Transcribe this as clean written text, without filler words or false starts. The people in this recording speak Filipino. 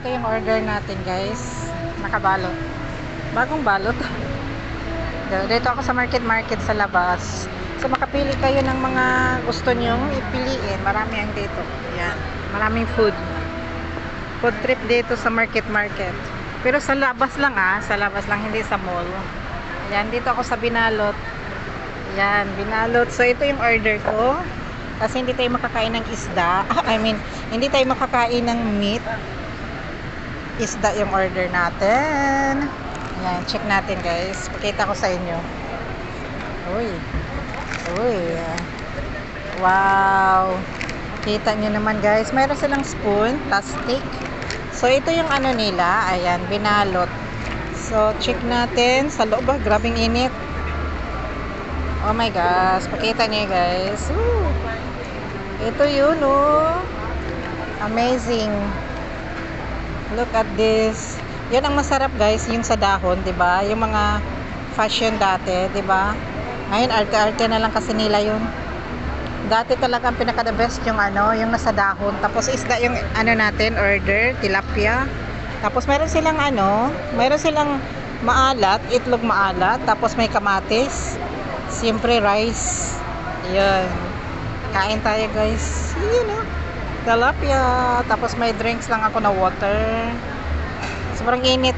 ito yung order natin, guys. Nakabalot. Bagong balot. Dito ako sa market sa labas. So makapili kayo ng mga gusto nyong ipiliin. Marami ang dito. Yan. Maraming food. Food trip dito sa market. Pero sa labas lang sa labas lang, hindi sa mall. Yan, dito ako sa Binalot. Yan, Binalot. So ito yung order ko. Kasi hindi tayo makakain ng isda. Hindi tayo makakain ng meat. Isda yung order natin. Yan, check natin, guys. Pakita ko sa inyo. Uy. Wow. Kita nyo naman, guys. Mayroon silang spoon, plastic. So ito yung ano nila. Ayan, Binalot. So check natin sa loob. Grabing init. Oh my gosh. Pakita niyo, guys. Woo. Ito yun, amazing. Look at this. Yan ang masarap, guys, yung sa dahon, 'di ba? Yung mga fashion dati, 'di ba? Ngayon arte-arte na lang kasi nila 'yun. Dati talaga ang pinaka the best yung yung nasa dahon. Tapos isda yung natin order, tilapia. Tapos meron silang meron silang maalat, itlog maalat, tapos may kamatis. Siyempre rice. 'Yun. Kain tayo, guys. Tilapia. Tapos may drinks lang ako na water. Sobrang init,